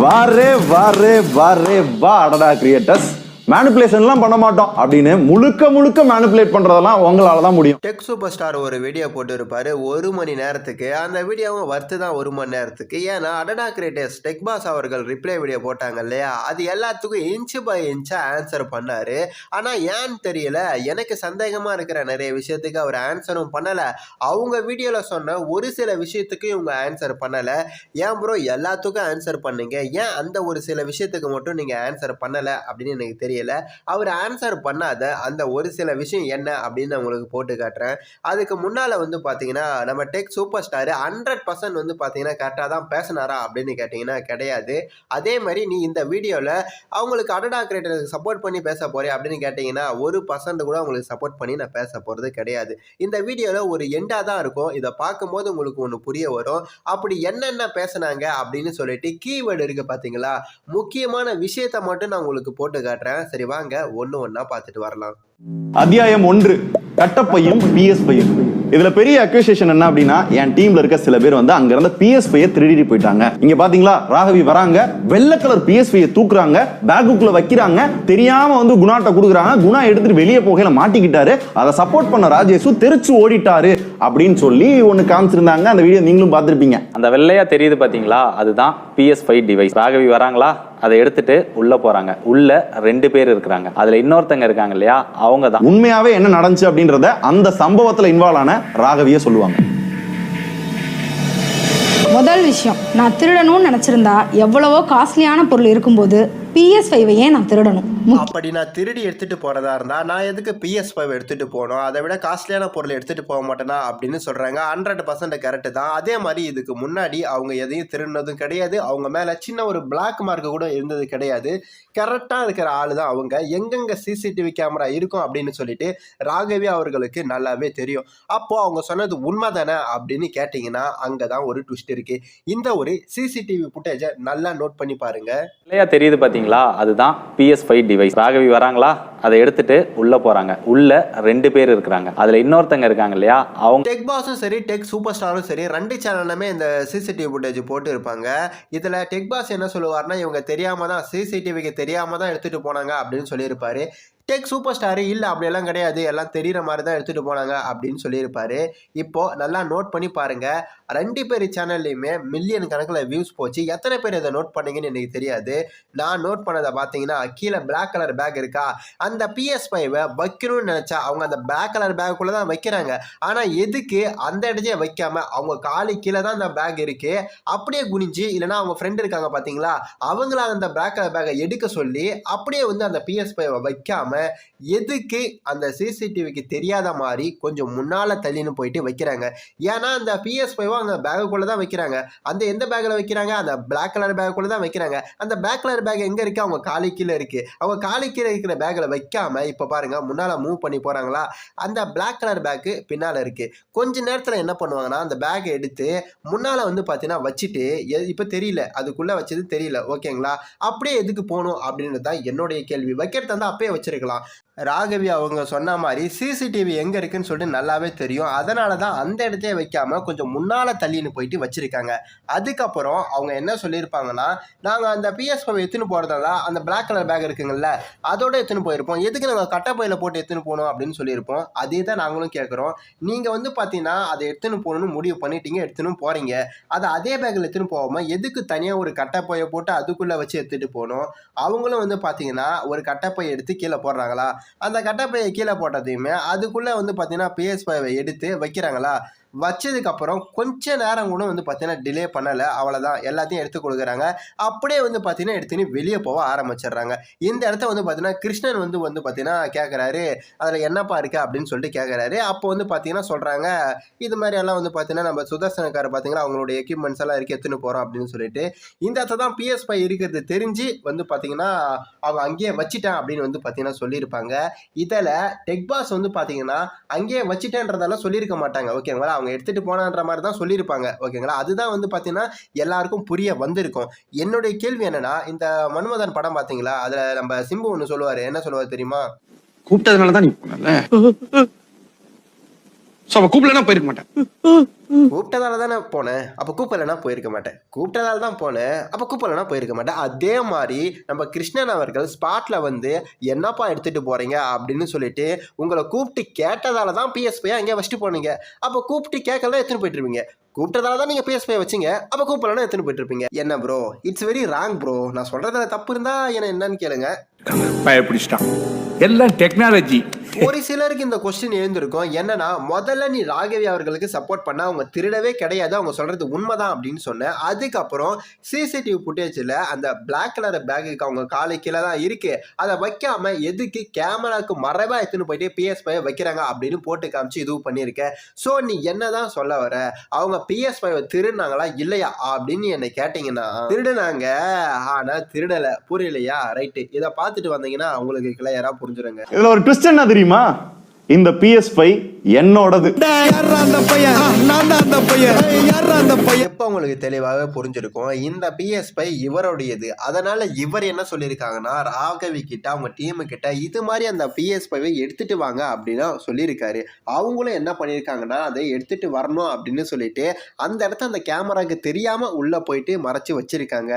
வாரே வாரே வாரே வா அடடா கிரியேட்டர்ஸ். மேனிபுலேஷன்லாம் பண்ண மாட்டோம் அப்படின்னு முழுக்க மேனிபுலேட் பண்றதெல்லாம் உங்களால தான் முடியும். டெக் சூப்பர் ஸ்டார் ஒரு வீடியோ போட்டு இருப்பாரு 1 மணி நேரத்துக்கு. அந்த வீடியோவும் வர்த்து தான் 1 மணி நேரத்துக்கு. ஏன்னா அடடா கிரியேட்டர்ஸ் டெக் பாஸ் அவர்கள் ரிப்ளை வீடியோ போட்டாங்க இல்லையா, அது எல்லாத்துக்கும் இன்ச்சு பை இன்ச்சா ஆன்சர் பண்ணாரு. ஆனா ஏன்னு தெரியல, எனக்கு சந்தேகமா இருக்கிற நிறைய விஷயத்துக்கு அவர் ஆன்சரும் பண்ணல. அவங்க வீடியோல சொன்ன ஒரு சில விஷயத்துக்கு இவங்க ஆன்சர் பண்ணல. ஏன் ப்ரோ எல்லாத்துக்கும் ஆன்சர் பண்ணீங்க, ஏன் அந்த ஒரு சில விஷயத்துக்கு மட்டும் நீங்க ஆன்சர் பண்ணல அப்படின்னு எனக்கு தெரியல. அவர் ஆன்சர் பண்ணாத அந்த ஒரு சில விஷயம் என்ன அப்படின்னு உங்களுக்கு போட்டு காட்டுறேன். அதுக்கு முன்னால வந்து பாத்தீங்கன்னா நம்ம டெக் சூப்பர் ஸ்டார் 100% வந்து பாத்தீங்கன்னா கரெக்டாக தான் பேசினாரா அப்படின்னு கேட்டீங்கன்னா கிடையாது. அதே மாதிரி நீ இந்த வீடியோல அவங்களுக்கு அடடா கிரியேட்டருக்கு சப்போர்ட் பண்ணி பேச போறேன் அப்படின்னு கேட்டீங்கன்னா 1% கூட அவங்களுக்கு சப்போர்ட் பண்ணி நான் பேச போறது கிடையாது. இந்த வீடியோல ஒரு எண்டா தான் இருக்கும். இதை பார்க்கும்போது உங்களுக்கு ஒன்று புரிய வரும். அப்படி என்னென்ன பேசினாங்க அப்படின்னு சொல்லிட்டு கீவேர்டு இருக்கு பாத்தீங்களா, முக்கியமான விஷயத்தை மட்டும் நான் உங்களுக்கு போட்டு காட்டுறேன். சரி வாங்க ஒன்று ஒன்றா பார்த்துட்டு வரலாம். அத்தியாயம் 1, கட்டப்பையும் PS பையும். இதுல பெரிய அக்யூசேஷன் என்ன அப்படின்னா, என் டீம்ல இருக்க சில பேர் வந்து அங்க இருந்த PS பையை திருடிட்டு போயிட்டாங்க. இங்க பாத்தீங்களா, ராகவி வராங்க, வெள்ளை கலர் PS பையை தூக்குறாங்க, பேக்குக்குள்ள வைக்கிறாங்க, தெரியாம வந்து குணாட்ட கொடுக்குறாங்க. குணா எடுத்துட்டு வெளியே போகையில மாட்டிக்கிட்டாரு. அதை சப்போர்ட் பண்ண ராஜேஷு தெரிச்சு ஓடிட்டாரு அப்படின்னு சொல்லி ஒன்னு காமிச்சிருந்தாங்க. அந்த வீடியோ நீங்களும் பார்த்திருப்பீங்க. அந்த வெள்ளையா தெரியுது பாத்தீங்களா, அதுதான் PS5 டிவைஸ். ராகவி வராங்களா, அதை எடுத்துட்டு உள்ள போறாங்க. உள்ள 2 பேர் இருக்காங்க. அதுல இன்னொருத்தங்க இருக்காங்க இல்லையா, அவங்க தான். உண்மையாவே என்ன நடந்துச்சு அப்படின்றத அந்த சம்பவத்துல இன்வால்வ் ஆன ராகவியே சொல்லுவாங்க. முதல் விஷயம், நான் திருடணும்னு நினைச்சிருந்தா எவ்வளவோ காஸ்ட்லியான பொருள் இருக்கும்போது PS5 நான் திருடணும். அப்படி நான் திருடி எடுத்துட்டு போறதா இருந்தா நான் எதுக்கு PS5 எடுத்துட்டு போகணும், அதை விட காஸ்ட்லியான பொருள் எடுத்துட்டு போக மாட்டேனா அப்படின்னு சொல்றாங்க. 100% கரெக்ட் தான். அதே மாதிரி இதுக்கு முன்னாடி அவங்க எதையும் திருடினதும் கிடையாது. அவங்க மேல சின்ன ஒரு பிளாக் மார்க் கூட இருந்தது கிடையாது. கரெக்டா இருக்கிற ஆளு தான் அவங்க. எங்கெங்க CCTV கேமரா இருக்கும் அப்படின்னு சொல்லிட்டு ராகவி அவர்களுக்கு நல்லாவே தெரியும். அப்போ அவங்க சொன்னது உண்மை தானே அப்படின்னு கேட்டீங்கன்னா அங்கதான் ஒரு ட்விஸ்ட் இருக்கு. இந்த ஒரு CCTV ஃபுட்டேஜை நல்லா நோட் பண்ணி பாருங்க. வெள்ளையா தெரியுது பாத்தீங்களா, அதுதான் PS5 டிவைஸ். ராகவி வராங்களா, அதை எடுத்துட்டு உள்ள போறாங்க. உள்ள 2 பேர் இருக்காங்க. அதுல இன்னொருத்தங்க இருக்காங்க இல்லையா, அவங்க. டெக் பாஸும் சரி டெக் சூப்பர் ஸ்டாரும் சரி 2 சேனலுமே இந்த CCTV ஃபுட்டேஜ் போட்டு இருப்பாங்க. இதுல டெக் பாஸ் என்ன சொல்லுவார்னா, இவங்க தெரியாம தான் CCTVக்கு தெரியாம தான் எடுத்துட்டு போனாங்க அப்படின்னு சொல்லியிருப்பாரு. டெக் சூப்பர் ஸ்டாரு இல்லை அப்படியெல்லாம் கிடையாது, எல்லாம் தெரிகிற மாதிரி தான் எடுத்துகிட்டு போனாங்க அப்படின்னு சொல்லியிருப்பாரு. இப்போது நல்லா நோட் பண்ணி பாருங்கள், 2 பேர் சேனல்லையுமே மில்லியன் கணக்கில் வியூஸ் போச்சு. எத்தனை பேர் இதை நோட் பண்ணீங்கன்னு எனக்கு தெரியாது. நான் நோட் பண்ணதை பார்த்தீங்கன்னா கீழே பிளாக் கலர் பேக் இருக்கா, அந்த PS5 வைக்கணும்னு நினச்சா அவங்க அந்த பிளாக் கலர் பேக்குள்ளே தான் வைக்கிறாங்க. ஆனால் எதுக்கு அந்த இடத்தையே வைக்காமல் அவங்க காலி கீழே தான் அந்த பேக் இருக்குது, அப்படியே குனிஞ்சு இல்லைனா அவங்க ஃப்ரெண்ட் இருக்காங்க பார்த்தீங்களா, அவங்கள அந்த பிளாக் கலர் பேக்கை எடுக்க சொல்லி அப்படியே வந்து அந்த PS5 வைக்காமல் எதுக்கு அந்த CCTVக்கு தெரியாத மாதிரி கொஞ்சம் முன்னால தள்ளின்னு போயிட்டு வைக்கிறாங்க. ஏன்னா அந்த PS5 அந்த பேக்குள்ள தான் வைக்கிறாங்க. அந்த எந்த பேக்ல வைக்கிறாங்க, அந்த பிளாக் கலர் பேக்குள்ள தான் வைக்கிறாங்க. அந்த பிளாக் கலர் பேக் எங்க இருக்கு, அவங்க காலி கீழே இருக்கு. அவங்க காலி கீழே இருக்கிற பேக்ல வைக்காம இப்ப பாருங்க முன்னால மூவ் பண்ணி போறாங்களா, அந்த பிளாக் கலர் பேக்கு பின்னால இருக்கு. கொஞ்ச நேரத்துல என்ன பண்ணுவாங்கன்னா அந்த பேக்கை எடுத்து முன்னால வந்து பாத்தீங்கன்னா வச்சுட்டு, இப்ப தெரியல அதுக்குள்ள வச்சது தெரியல, ஓகேங்களா, அப்படியே எதுக்கு போகணும் அப்படின்றது தான் என்னுடைய கேள்வி. வைக்கிறது வந்து அப்பயே வச்சிருக்கலாம். ராகவி அவங்க சொன்ன மாதிரி CCTV எங்க இருக்குன்னு சொல்லிட்டு நல்லாவே தெரியும். அதனால தான் அந்த இடத்தையே வைக்காம கொஞ்சம் முன்னால தள்ளின்னு போயிட்டு வச்சிருக்காங்க. அதுக்கப்புறம் அவங்க என்ன சொல்லியிருப்பாங்கன்னா, நாங்கள் அந்த PS5 எடுத்துன்னு போறதால அந்த பிளாக் கலர் பேக் இருக்குங்கல்ல அதோட எடுத்துன்னு போயிருப்போம், எதுக்கு நாங்கள் கட்டப்பையில போட்டு எடுத்துன்னு போகணும் அப்படின்னு சொல்லியிருப்போம். அதே தான் நாங்களும் கேட்குறோம். நீங்கள் வந்து பார்த்தீங்கன்னா அதை எடுத்துன்னு போகணும்னு முடிவு பண்ணிட்டீங்க, எடுத்துன்னு போறீங்க, அதை அதே பேக்கில் எடுத்துன்னு போகாமல் எதுக்கு தனியாக ஒரு கட்டப்பையை போட்டு அதுக்குள்ளே வச்சு எடுத்துகிட்டு போகணும். அவங்களும் வந்து பார்த்தீங்கன்னா ஒரு கட்டப்பை எடுத்து கீழே போடுறாங்களா, அந்த கட்டப்பையை கீழே போட்டதையுமே அதுக்குள்ளே வந்து பார்த்தீங்கன்னா PS5 எடுத்து வைக்கிறாங்களா, வச்சதுக்கப்புறம் கொஞ்ச நேரம் கூட வந்து பார்த்தீங்கன்னா டிலே பண்ணலை, அவ்வளோதான் எல்லாத்தையும் எடுத்து கொடுக்குறாங்க. அப்படியே வந்து பார்த்தீங்கன்னா எடுத்துன்னு வெளியே போக ஆரம்பிச்சிடுறாங்க. இந்த இடத்த வந்து பார்த்தீங்கன்னா கிருஷ்ணன் வந்து பார்த்தீங்கன்னா கேட்குறாரு, அதில் என்னப்பா இருக்குது அப்படின்னு சொல்லிட்டு கேட்குறாரு. அப்போ வந்து பார்த்தீங்கன்னா சொல்கிறாங்க, இது மாதிரி எல்லாம் வந்து பார்த்தீங்கன்னா நம்ம சுதர்சனக்காரர் பார்த்தீங்கன்னா அவங்களுடைய எக்யூப்மெண்ட்ஸ் எல்லாம் இருக்குது எடுத்துன்னு போகிறோம் அப்படின்னு சொல்லிட்டு. இந்த இடத்த தான் PS5 இருக்கிறது தெரிஞ்சு வந்து பார்த்தீங்கன்னா அவங்க அங்கேயே வச்சுட்டேன் அப்படின்னு வந்து பார்த்தீங்கன்னா சொல்லியிருப்பாங்க. இதில் டெக் பாஸ் வந்து பார்த்தீங்கன்னா அங்கேயே வச்சுட்டேன்றதெல்லாம் சொல்லியிருக்க மாட்டாங்க, ஓகேங்களா, அவங்க எடுத்துட்டு போனான்ற மாதிரி தான் சொல்லியிருப்பாங்க, ஓகேங்களா. அதுதான் வந்து பார்த்தீங்கன்னா எல்லாருக்கும் புரிய வந்திருக்கும். என்னுடைய கேள்வி என்னன்னா, இந்த மன்மதன் படம் பார்த்தீங்களா, அதுல நம்ம சிம்பு ஒன்று சொல்லுவாரு, என்ன சொல்லுவாரு தெரியுமா, கூப்பிட்டதுனால தான் நீ போனல. சோ அவ கூப்பிடலன்னா போயிருக்க மாட்டேன். கூப்பிட்டதால தானே போனேன், அப்போ கூப்பிடலன்னா போயிருக்க மாட்டேன். கூப்பிட்டதால தான் போனேன், அப்போ கூப்பிடலன்னா போயிருக்க மாட்டேன். அதே மாதிரி நம்ம கிருஷ்ணன் அவர்கள் ஸ்பாட்ல வந்து என்னப்பா எடுத்துட்டு போறீங்க அப்படின்னு சொல்லிட்டு உங்களை கூப்பிட்டு கேட்டதால தான் PS5 அங்கே வச்சுட்டு போனீங்க. அப்போ கூப்பிட்டு கேட்கலாம் எடுத்துன்னு போயிட்டு இருப்பீங்க. கூப்பிட்டதால தான் நீங்கள் PS5 வச்சிங்க, அப்போ கூப்பிடலன்னா எடுத்துன்னு போயிட்டு இருப்பீங்க. என்ன bro, it's very wrong bro. நான் சொல்றதுல தப்பு இருந்தா என்னன்னு கேளுங்க. பயப்பிடிச்சிட்டான். எல்லாம் டெக்னாலஜி. ஒரு சிலருக்கு இந்த கொஸ்டின் எழுந்திருக்கும், என்னன்னா முதல்ல நீ ராகவி அவர்களுக்கு சப்போர்ட் பண்ண அவங்க திருடவே கிடையாது, அவங்க சொல்றது உண்மைதான் அப்படின்னு சொன்னேன். அதுக்கப்புறம் சிசிடிவி ஃபுட்டேஜில் அந்த பிளாக் கலர் பேக்குக்கு அவங்க காலை கீழே தான் இருக்கு, அதை வைக்காம எதுக்கு கேமராக்கு மறைவா எடுத்துன்னு போயிட்டு PS5 வைக்கிறாங்க அப்படின்னு போட்டு காமிச்சு இதுவும் பண்ணியிருக்கேன். ஸோ நீ என்னதான் சொல்ல வர, அவங்க PS5 திருடினாங்களா இல்லையா அப்படின்னு என்னை கேட்டீங்கன்னா, திருடுனாங்க ஆனா திருடலை. புரியலையா? ரைட்டு, இதை பார்த்துட்டு வந்தீங்கன்னா உங்களுக்கு கிளியரா புரிஞ்சுருங்க. இதுல ஒரு ட்விஸ்ட் என்ன தெரியுமா? இந்த PS5 என்னோடது. எப்ப உங்களுக்கு தெளிவாகவே புரிஞ்சிருக்கும் இந்த PS5 இவருடையது. அதனால இவர் என்ன சொல்லியிருக்காங்கன்னா, ராகவி கிட்ட அவங்க டீமு கிட்ட இது மாதிரி அந்த PS5 எடுத்துட்டு வாங்க அப்படின்னு சொல்லியிருக்காரு. அவங்களும் என்ன பண்ணியிருக்காங்கன்னா, அதை எடுத்துட்டு வரணும் அப்படின்னு சொல்லிட்டு அந்த இடத்த அந்த கேமராக்கு தெரியாம உள்ள போயிட்டு மறைச்சு வச்சிருக்காங்க.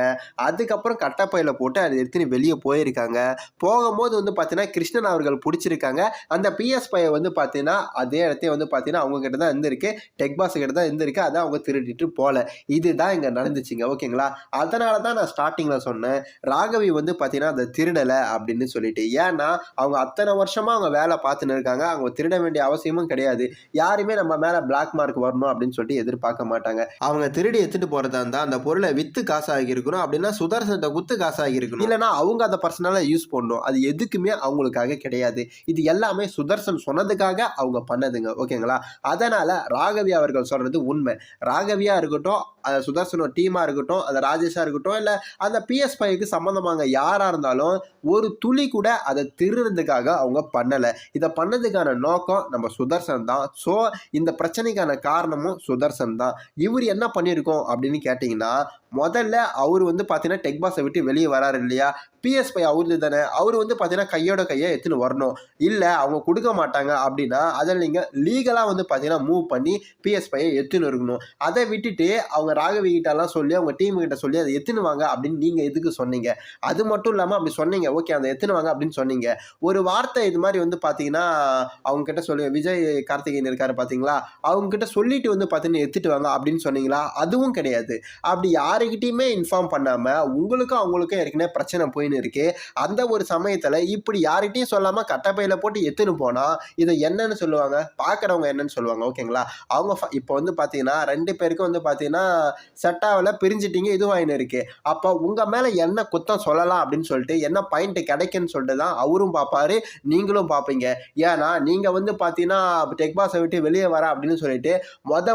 அதுக்கப்புறம் கட்டப்பையில போட்டு அதை எடுத்துன்னு வெளியே போயிருக்காங்க. போகும்போது வந்து பார்த்தீங்கன்னா கிருஷ்ணன் அவர்கள் பிடிச்சிருக்காங்க. அந்த PS5 வந்து பார்த்தீங்கன்னா அதே இடத்தையும் வந்து பார்த்தீங்கன்னா அவங்க கிட்ட தான் இருந்திருக்கு, டெக் பாஸ் கிட்ட தான் இருந்திருக்கு. அதை அவங்க திருடிட்டு போல. இதுதான் இங்கே நடந்துச்சுங்க. ஓகேங்களா? அதனால தான் நான் ஸ்டார்டிங்கில் சொன்னேன், ராகவி வந்து பார்த்தீங்கன்னா அதை திருடலை அப்படின்னு சொல்லிட்டு. ஏன்னா அவங்க அத்தனை வருஷமாக அவங்க வேலை பார்த்துன்னு இருக்காங்க, அவங்க திருட வேண்டிய அவசியமும் கிடையாது. யாருமே நம்ம மேலே பிளாக் மார்க் வரணும் அப்படின்னு சொல்லிட்டு எதிர்பார்க்க மாட்டாங்க. அவங்க திருடி எடுத்துட்டு போகிறதா இருந்தால் அந்த பொருளை விற்று காசாகி இருக்கணும், அப்படின்னா சுதர்சனத்தை குத்து காசாகி இருக்கணும், இல்லைன்னா அவங்க அதை பர்சனலாக யூஸ் பண்ணணும். அது எதுக்குமே அவங்களுக்காக கிடையாது. இது எல்லாமே சுதர்சன் சொன்னதுக்காக அவங்க பண்ணதுங்க. ஓகேங்களா? அதனால ராகவி அவர்கள் சொல்றது உண்மை. ராகவியா இருக்கட்டும், சுதர்சனோட டீமா இருக்கட்டும், அந்த ராஜேஷா இருக்கட்டும், இல்ல அந்த PS5க்கு சம்பந்தமாக யாரா இருந்தாலும் ஒரு துளி கூட அதை திருடுறதுக்காக அவங்க பண்ணல. இதை பண்ணதுக்கான நோக்கம் நம்ம சுதர்சன் தான். ஸோ இந்த பிரச்சனைக்கான காரணமும் சுதர்சன் தான். இவர் என்ன பண்ணியிருக்கோம் அப்படின்னு கேட்டிங்கன்னா, முதல்ல அவர் வந்து பார்த்தீங்கன்னா டெக் பாஸை விட்டு வெளியே வராரு இல்லையா, PS5 அவரு தானே, அவர் வந்து பார்த்தீங்கன்னா கையோட கையை எடுத்துன்னு வரணும். இல்லை அவங்க கொடுக்க மாட்டாங்க அப்படின்னா அதில் நீங்கள் லீகலாக வந்து பார்த்தீங்கன்னா மூவ் பண்ணி PS5 எடுத்துன்னு இருக்கணும். அதை விட்டுட்டு அவங்க ராகவி கிட்டலாம் சொல்லி அவங்க டீம் கிட்ட சொல்லி அதை எடுத்துன்னு வாங்க அப்படின்னு நீங்கள் எதுக்கு சொன்னீங்க? அது மட்டும் இல்லாமல் அப்படி சொன்னீங்க, ஓகே அதை எடுத்துன்னு வாங்க அப்படின்னு சொன்னீங்க. ஒரு வார்த்தை இது மாதிரி வந்து பார்த்தீங்கன்னா அவங்க கிட்ட சொல்லி, விஜய் கார்த்திகேயன் இருக்காரு பார்த்தீங்களா, அவங்க கிட்ட சொல்லிட்டு வந்து பார்த்தீங்கன்னா எடுத்துட்டு வாங்க அப்படின்னு சொன்னீங்களா? அதுவும் கிடையாது. அப்படி யாருக்கிட்டையுமே இன்ஃபார்ம் பண்ணாமல் உங்களுக்கும் அவங்களுக்கும் ஏற்கனவே பிரச்சனை போயின்னு இருக்கு. அந்த ஒரு சமயத்தில் இப்படி யார்கிட்டையும் சொல்லாமல் கட்டப்பையில போட்டு எடுத்துன்னு போனால் இதை என்னன்னு சொல்லுவாங்க, பார்க்குறவங்க என்னன்னு சொல்லுவாங்க. ஓகேங்களா? அவங்க இப்போ வந்து பார்த்தீங்கன்னா 2 பேருக்கும் வந்து பார்த்தீங்கன்னா செட்டாவில் பிரிஞ்சிட்டிங்க, இதுவாயின்னு இருக்கு. அப்போ உங்கள் மேலே என்ன குத்தம் சொல்லலாம் அப்படின்னு சொல்லிட்டு என்ன பாயிண்ட் கிடைக்குன்னு சொல்லிட்டு தான் அவரும் பார்ப்பாரு, நீங்களும் பார்ப்பீங்க. ஏன்னா நீங்கள் வந்து பார்த்தீங்கன்னா டெக் பாஸை விட்டு வெளியே வர அப்படின்னு சொல்லிட்டு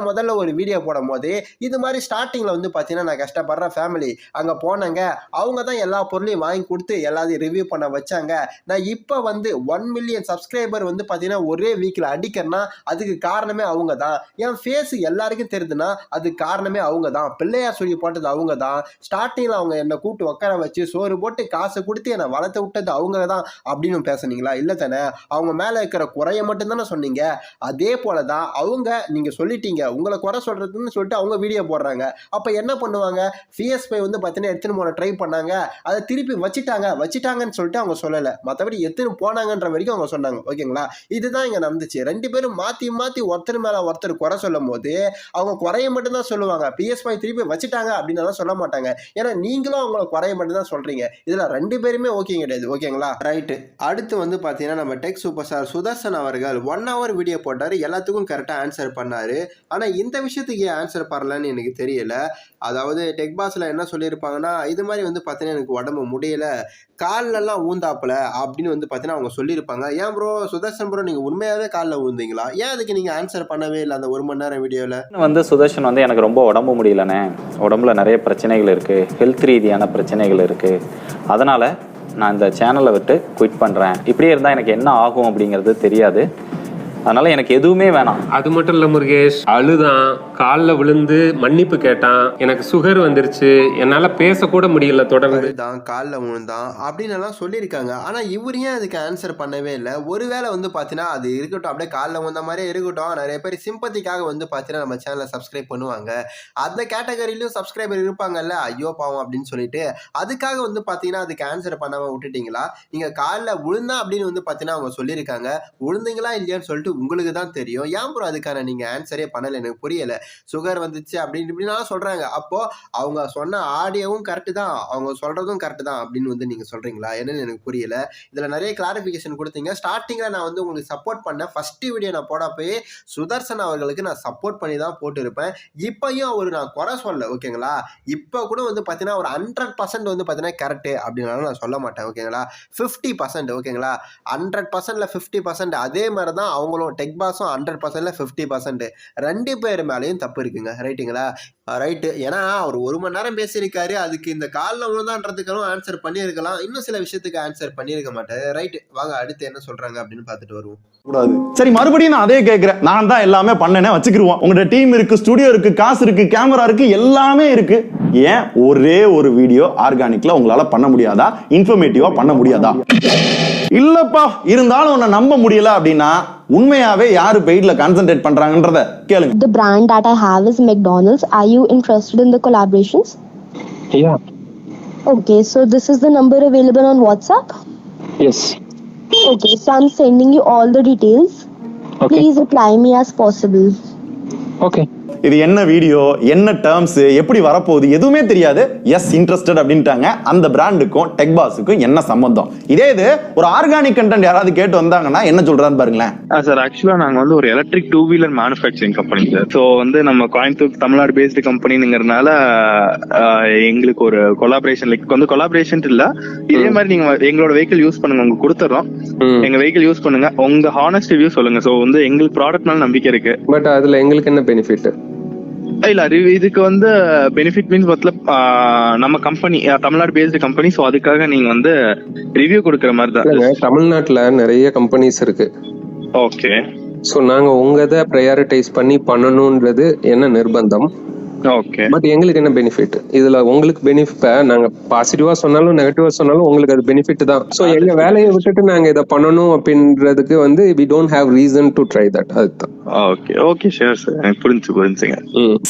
முதல்ல ஒரு வீடியோ போடும் போது இது மாதிரி ஸ்டார்டிங்கில் வந்து பார்த்தீங்கன்னா நான் கஷ்டப்படுற ஃபேமிலி அங்கே போனாங்க, அவங்க தான் எல்லா பொருளையும் வாங்கி கொடுத்து எல்லாத்தையும் ரிவ்யூ பண்ண வச்சாங்க. நான் இப்போ வந்து 1 மில்லியன் சப்ஸ்கிரைபர் வந்து பார்த்தீங்கன்னா ஒரே வீக்கில் அடிக்கிறேன்னா அதுக்கு காரணமே அவங்க தான். என் ஃபேஸ் எல்லாருக்கும் தெரியுதுன்னா அதுக்கு காரணமே அவங்க தான். பிள்ளையார் சொல்லி போட்டது அவங்க தான். ஸ்டார்டிங்கில் அவங்க என்னை கூப்பிட்டு உட்கார வச்சு சோறு போட்டு காசை கொடுத்து என்னை வளர்த்து விட்டது அவங்க தான் அப்படின்னு பேசுனீங்களா? இல்லை தானே? அவங்க மேலே இருக்கிற குறைய மட்டும்தானே சொன்னீங்க. அதே போல தான் அவங்க, நீங்கள் சொல்லிட்டீங்க உங்களை குறை சொல்கிறதுன்னு சொல்லிட்டு அவங்க வீடியோ போடுறாங்க. அப்போ என்ன பண்ணுவாங்க? PS5 வந்து பார்த்தீங்கன்னா எடுத்துன்னு போன ட்ரை பண்ணாங்க, அதை திருப்பி வச்சிட்டாங்கன்னு சொல்லிட்டு அவங்க சொல்லலை, மற்றபடி எடுத்துன்னு போனாங்கன்ற வரைக்கும் அவங்க சொன்னாங்க. ஓகேங்களா? இதுதான் இங்கே நடந்துச்சு. 2 பேரும் மாற்றி ஒருத்தர் மேலே ஒருத்தர் குறை சொல்லும் போது அவங்க குறைய மட்டும்தான் சொல்லுவாங்க. PS5 திருப்பி வச்சுட்டாங்க அப்படின்னு சொல்ல மாட்டாங்க. ஏன்னா நீங்களும் அவங்கள குறைய மட்டும்தான் சொல்கிறீங்க. இதில் 2 பேருமே ஓகே கிடையாது. ஓகேங்களா? ரைட்டு. அடுத்து வந்து பார்த்தீங்கன்னா நம்ம டெக் சூப்பர் ஸ்டார் சுதர்சன் அவர்கள் 1 hour வீடியோ போட்டார், எல்லாத்துக்கும் கரெக்டாக ஆன்சர் பண்ணார். ஆனால் இந்த விஷயத்துக்கு ஏன் ஆன்சர் பண்ணலன்னு எனக்கு தெரியல. அதாவது டெக் பாஸில் என்ன சொல்லியிருப்பாங்கன்னா, இது மாதிரி வந்து பார்த்தீங்கன்னா எனக்கு உடம்பு முடியல, கால்லெல்லாம் ஊந்தாப்புல அப்படின்னு வந்து பார்த்தீங்கன்னா அவங்க சொல்லியிருப்பாங்க. ஏன் ப்ரோ சுதர்சன் ப்ரோ நீங்கள் உண்மையாகவே காலில் ஊந்தீங்களா? ஏன் அதுக்கு நீங்கள் ஆன்சர் பண்ணவே இல்லை அந்த 1 மணி நேரம் வீடியோவில்? வந்து சுதர்சன் வந்து எனக்கு ரொம்ப உடம்பு முடியலண்ணே, உடம்புல நிறைய பிரச்சனைகள் இருக்குது, ஹெல்த் ரீதியான பிரச்சனைகள் இருக்குது, அதனால் நான் இந்த சேனலை விட்டு குவிட் பண்ணுறேன், இப்படியே இருந்தால் எனக்கு என்ன ஆகும் அப்படிங்கிறது தெரியாது, அதனால எனக்கு எதுவுமே வேணாம். அது மட்டும் இல்ல முருகேஷ், அழுதான், காலில் விழுந்து மன்னிப்பு கேட்டான், எனக்கு சுகர் வந்துருச்சு, என்னால பேசக்கூட முடியல தொடர்ந்து. தான் காலில் விழுந்தான் அப்படின்னு எல்லாம் சொல்லியிருக்காங்க. ஆனால் இவர் ஏன் அதுக்கு ஆன்சர் பண்ணவே இல்லை? ஒருவேளை வந்து பார்த்தீங்கன்னா அது இருக்கட்டும், அப்படியே காலில் விழுந்த மாதிரியே இருக்கட்டும். நிறைய பேர் சிம்பத்திக்காக வந்து பார்த்தீங்கன்னா நம்ம சேனலை சப்ஸ்கிரைப் பண்ணுவாங்க. அந்த கேட்டகரியிலும் சப்ஸ்கிரைபர் இருப்பாங்கல்ல, ஐயோ பாவம் அப்படின்னு சொல்லிட்டு அதுக்காக வந்து பார்த்தீங்கன்னா அதுக்கு ஆன்சர் பண்ணாமல் விட்டுட்டீங்களா? நீங்கள் காலில் விழுந்தா அப்படின்னு வந்து பார்த்தீங்கன்னா அவங்க சொல்லியிருக்காங்க. விழுந்தீங்களா இல்லையான்னு சொல்லிட்டு உங்களுக்கு தான் தெரியும். ஏன் ப்ரோ அதுக்கான நீங்கள் ஆன்சரே பண்ணலை? எனக்கு புரியலை. சுகர் வந்துச்சு அப்படின்னு இப்படினாலும் சொல்கிறாங்க. அப்போது அவங்க சொன்ன ஆடியோவும் கரெக்டு தான், அவங்க சொல்கிறதும் கரெக்டு தான் அப்படின்னு வந்து நீங்கள் சொல்கிறீங்களா? என்னன்னு எனக்கு புரியலை. இதில் நிறைய கிளாரிஃபிகேஷன் கொடுத்தீங்க. ஸ்டார்டிங்கில் நான் வந்து உங்களுக்கு சப்போர்ட் பண்ணேன். ஃபஸ்ட்டு வீடியோ நான் போடப்போயே சுதர்சன் அவர்களுக்கு நான் சப்போர்ட் பண்ணி தான் போட்டிருப்பேன். இப்போயும் அவர் நான் குறை சொல்ல, ஓகேங்களா? இப்போ கூட வந்து பார்த்தீங்கன்னா ஒரு 100% வந்து பார்த்தீங்கன்னா கரெக்டு அப்படின்னாலும் நான் சொல்ல மாட்டேன், ஓகேங்களா? 50%, ஓகேங்களா? 100%ல 50%. அதே மாதிரி தான் அவங்களும் டெக் பாஸும் 100%ல 50%. 2 பேர் மேலேயும் தப்பு இருக்குங்க, ரைட்டுங்களா? ரைட்டு. ஏன்னா அவர் 1 மணி நேரம் பேசியிருக்காரு. அதுக்கு இந்த காலில் விழுந்தான்றதுக்கெல்லாம் ஆன்சர் பண்ணியிருக்கலாம். இன்னும் சில விஷயத்துக்கு ஆன்சர் பண்ணியிருக்க மாட்டேன். ரைட்டு, வாங்க அடுத்து என்ன சொல்கிறாங்க அப்படின்னு பார்த்துட்டு வருவோம். கூடாது. சரி, மறுபடியும் நான் அதே கேட்கிறேன். நான் தான் எல்லாமே பண்ணேனே வச்சுக்கிருவோம். உங்கள்ட்ட டீம் இருக்கு, ஸ்டுடியோ இருக்கு, காசு இருக்கு, கேமரா இருக்கு, எல்லாமே இருக்கு. ஏன் ஒரே ஒரு வீடியோ ஆர்கானிக்ல உங்களால பண்ண முடியாதா? இன்ஃபர்மேட்டிவா பண்ண முடியாதா? இல்லப்பா, இருந்தாலும் உன்னை நம்ப முடியல அப்படின்னா உண்மையாவே யாரு பெய்ட்ல கான்சென்ட்ரேட் பண்றாங்கன்றத கேளுங்க. The brand that I have is McDonald's. Are you interested in the collaborations? Yeah. Okay, so this is the number available on WhatsApp. Yes. Okay, so I'm sending you all the details. Okay. Please reply me as possible. Okay. இது என்ன video, என்ன terms, எப்படி வரப்போகுது எதுவுமே தெரியாது. S interested அப்படின்ட்டாங்க. அந்த பிராண்டுக்கும் tech பாஸுக்கும் என்ன சம்பந்தம்? இதே இது ஒரு ஆர்கானிக் கண்டென்ட் யாராவது கேட்டு வந்தாங்கன்னா என்ன சொல்றான்னு பாருங்களேன். சார், ஆக்சுவலா நாங்க வந்து ஒரு எலக்ட்ரிக் 2-வீலர் மேனுஃபேக்சரிங் கம்பெனி சார். ஸோ வந்து நம்ம கோயம்புத்தூர் தமிழ்நாடு பேஸ்டு கம்பெனிங்கிறதுனால எங்களுக்கு ஒரு கொலாபரேஷன் வந்து கொலாபரேஷன் இல்ல, இதே மாதிரி நீங்க எங்களோட வெஹிக்கிள் யூஸ் பண்ணுங்க, உங்களுக்கு கொடுத்துறோம். எங்க வெஹிக்கிள் யூஸ் பண்ணுங்க, உங்க ஹானஸ்ட் ரிவ்யூ சொல்லுங்க. ஸோ வந்து எங்களுக்கு ப்ராடக்ட் மேல நம்பிக்கை இருக்கு. பட் அதுல எங்களுக்கு என்ன பெனிஃபிட்? இல்ல, இதுக்கு வந்து பெனிஃபிட் மீன்ஸ் நம்ம company Tamil Nadu based company. So அதுக்காக நீங்க வந்து ரிவ்யூ கொடுக்குற மாதிரி தான். தமிழ்நாட்டுல நிறைய கம்பெனிஸ் இருக்கு. ஓகே. ஸோ நாங்க உங்க இதை ப்ரையாரிட்டைஸ் பண்ணி பண்ணணும்ன்றது என்ன நிர்பந்தம். ஓகே. பட் எங்களுக்கு என்ன பெனிஃபிட் இதுல? உங்களுக்கு பெனிஃபிட், நாங்க பாசிட்டிவா சொன்னாலும் நெகட்டிவா சொன்னாலும் உங்களுக்கு அது பெனிஃபிட் தான். ஸோ எங்க வேலையை விட்டுட்டு நாங்க இதை பண்ணணும் அப்படின்றதுக்கு வந்து we don't have reason to try that. அதுதான். ஓகே ஓகே, ஷூர் சார், எனக்கு புரிஞ்சுங்க.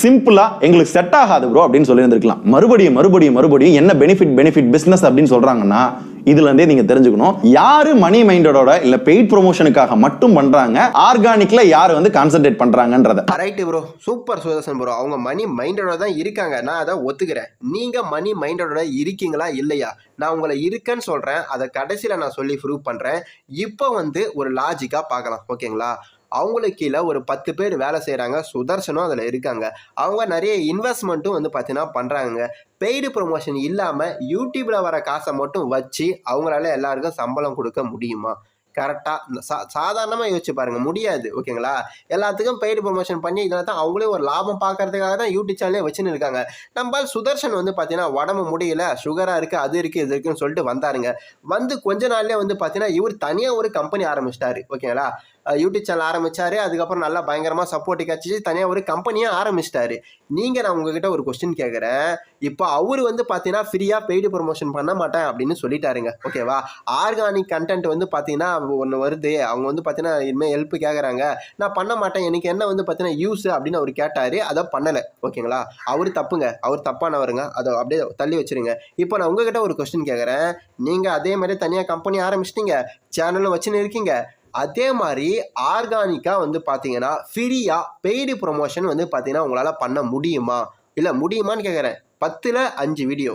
சிம்பிளா எங்களுக்கு செட் ஆகாது ப்ரோ அப்படின்னு சொல்லி இருந்திருக்கலாம். மறுபடியும் என்ன பெனிஃபிட் பிசினஸ் அப்படின்னு சொல்றாங்கன்னா இதுல இருந்தே நீங்க தெரிஞ்சுக்கணும் யாரு மணி மைண்டடோட இல்ல பெய்ட் ப்ரொமோஷனுக்காக மட்டும் பண்றாங்க, ஆர்கானிக்ல யாரு வந்து கான்சென்ட்ரேட் பண்றாங்கன்றத. Right bro, super Sudarshan bro. அவங்க மணி மைண்டடோட தான் இருக்காங்க, நான் அதை ஒத்துக்கிறேன். நீங்க மணி மைண்டடோட இருக்கீங்களா இல்லையா? நான் உங்களை இருக்கேன்னு சொல்றேன், அதை கடைசியில நான் சொல்லி ப்ரூவ் பண்றேன். இப்போ வந்து ஒரு லாஜிக்கா பார்க்கலாம், ஓகேங்களா? அவங்களுக்கு கீழே ஒரு 10 பேர் வேலை செய்கிறாங்க. சுதர்சனும் அதில் இருக்காங்க. அவங்க நிறைய இன்வெஸ்ட்மெண்ட்டும் வந்து பார்த்தீங்கன்னா பண்ணுறாங்க. பெய்டு ப்ரொமோஷன் இல்லாமல் யூடியூப்பில் வர காசை மட்டும் வச்சு அவங்களால எல்லாருக்கும் சம்பளம் கொடுக்க முடியுமா? கரெக்டாக சாதாரணமாக யோசிச்சு பாருங்கள், முடியாது, ஓகேங்களா? எல்லாத்துக்கும் பெய்டு ப்ரொமோஷன் பண்ணி இதனால தான் அவங்களே ஒரு லாபம் பார்க்கறதுக்காக தான் யூடியூப் சேனலே வச்சுன்னு இருக்காங்க. நம்ம சுதர்சன் வந்து பார்த்தீங்கன்னா உடம்பு முடியல, சுகராக இருக்குது, அது இருக்குது, இது இருக்குன்னு சொல்லிட்டு வந்தாருங்க. வந்து கொஞ்ச நாள்லேயே வந்து பார்த்தீங்கன்னா இவர் தனியாக ஒரு கம்பெனி ஆரம்பிச்சிட்டாரு, ஓகேங்களா? யூடியூப் சேனல் ஆரம்பிச்சாரு. அதுக்கப்புறம் நல்லா பயங்கரமாக சப்போர்ட் கிடச்சிச்சு, தனியாக ஒரு கம்பெனியாக ஆரம்பிச்சிட்டாரு. நீங்கள் நான் உங்ககிட்ட ஒரு கொஸ்டின் கேட்குறேன். இப்போ அவர் வந்து பார்த்தீங்கன்னா ஃப்ரீயாக பெய்டு ப்ரொமோஷன் பண்ண மாட்டேன் அப்படின்னு சொல்லிட்டாருங்க, ஓகேவா? ஆர்கானிக் கண்டென்ட் வந்து பார்த்தீங்கன்னா ஒன்று வருது, அவங்க வந்து பார்த்தீங்கன்னா இனிமேல் ஹெல்ப் கேட்குறாங்க, நான் பண்ண மாட்டேன், எனக்கு என்ன வந்து பார்த்தீங்கன்னா யூஸ் அப்படின்னு அவர் கேட்டார். அதை பண்ணலை, ஓகேங்களா? அவர் தப்புங்க, அவர் தப்பானவருங்க, அதை அப்படியே தள்ளி வச்சுருங்க. இப்போ நான் உங்ககிட்ட ஒரு கொஸ்டின் கேட்குறேன். நீங்கள் அதே மாதிரி தனியாக கம்பெனி ஆரம்பிச்சிட்டிங்க, சேனலும் வச்சுன்னு இருக்கீங்க. அதே மாதிரி ஆர்கானிக்காக வந்து பார்த்தீங்கன்னா ஃப்ரீயாக பெய்டு ப்ரொமோஷன் வந்து பார்த்தீங்கன்னா உங்களால் பண்ண முடியுமா? இல்லை முடியுமான்னு கேட்குறேன். 10ல் 5 வீடியோ.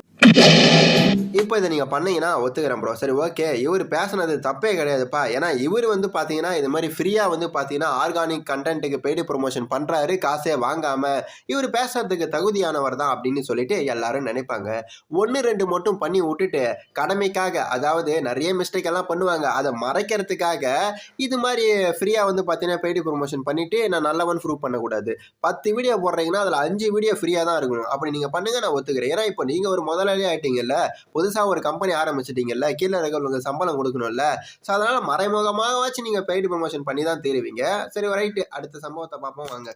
இப்போ இதை நீங்கள் பண்ணீங்கன்னா ஒத்துக்கிறேன் ப்ரோ. சரி, ஓகே, இவர் பேசுனது தப்பே கிடையாதுப்பா. ஏன்னா இவர் வந்து பார்த்தீங்கன்னா இது மாதிரி ஃப்ரீயாக வந்து பார்த்தீங்கன்னா ஆர்கானிக் கண்டென்ட்டுக்கு பெய்டு ப்ரொமோஷன் பண்ணுறாரு, காசே வாங்காமல். இவர் பேசுறதுக்கு தகுதியானவர் தான் அப்படின்னு சொல்லிட்டு எல்லாரும் நினைப்பாங்க. 1-2 மட்டும் பண்ணி விட்டுட்டு கடமைக்காக, அதாவது நிறைய மிஸ்டேக் எல்லாம் பண்ணுவாங்க, அதை மறைக்கிறதுக்காக இது மாதிரி ஃப்ரீயாக வந்து பார்த்தீங்கன்னா பெய்டு ப்ரொமோஷன் பண்ணிவிட்டு நான் நல்லவன் ப்ரூவ் பண்ணக்கூடாது. 10 வீடியோ போடுறீங்கன்னா அதில் 5 வீடியோ ஃப்ரீயாக தான் இருக்கணும். அப்படி நீங்கள் பண்ணுங்க, நான் ஒத்துக்கிறேன். ஏன்னா இப்போ நீங்கள் ஒரு முதலாளி ஆகிட்டீங்கல்ல, புதுசாக புதுசாக ஒரு கம்பெனி ஆரம்பிச்சிட்டீங்கல்ல, கீழே இருக்கிறவங்களுக்கு சம்பளம் கொடுக்கணும்ல. ஸோ அதனால் மறைமுகமாகவாச்சும் நீங்கள் பெய்டு ப்ரமோஷன் பண்ணி தான் தருவீங்க. சரி ரைட்டு, அடுத்த சம்பவத்தை பார்ப்போம் வாங்க.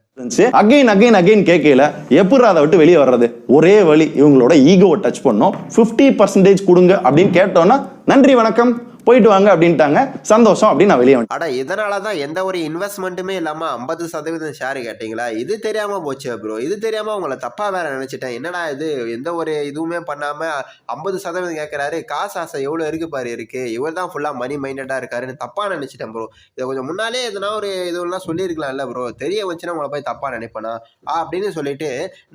அகைன் கேட்கல எப்படி அதை விட்டு வெளியே வர்றது? ஒரே வழி, இவங்களோட ஈகோவை டச் பண்ணோம். 50% கொடுங்க அப்படின்னு கேட்டோம்னா நன்றி வணக்கம் போயிட்டு வாங்க அப்படின்ட்டாங்க. சந்தோஷம் அப்படின்னு நான் வெளியே அட இதனால தான் எந்த ஒரு இன்வெஸ்ட்மெண்ட்டுமே இல்லாமல் 50% ஷேர் கேட்டீங்களா? இது தெரியாமல் போச்சு ப்ரோ. இது தெரியாமல் உங்களை தப்பாக வேற நினச்சிட்டேன். என்னடா இது, எந்த ஒரு இதுவுமே பண்ணாமல் 50% கேட்குறாரு. காசு ஆசை எவ்வளோ இருக்கு பாரு இருக்கு. இவர் தான் ஃபுல்லாக மணி மைண்டடாக இருக்காருன்னு தப்பாக நினச்சிட்டேன் ப்ரோ. இதை கொஞ்சம் முன்னாலே எதுனா ஒரு இதுலாம் சொல்லியிருக்கலாம்ல ப்ரோ. தெரிய வச்சுன்னா உங்களை போய் தப்பாக நினைப்பேனா அப்படின்னு சொல்லிட்டு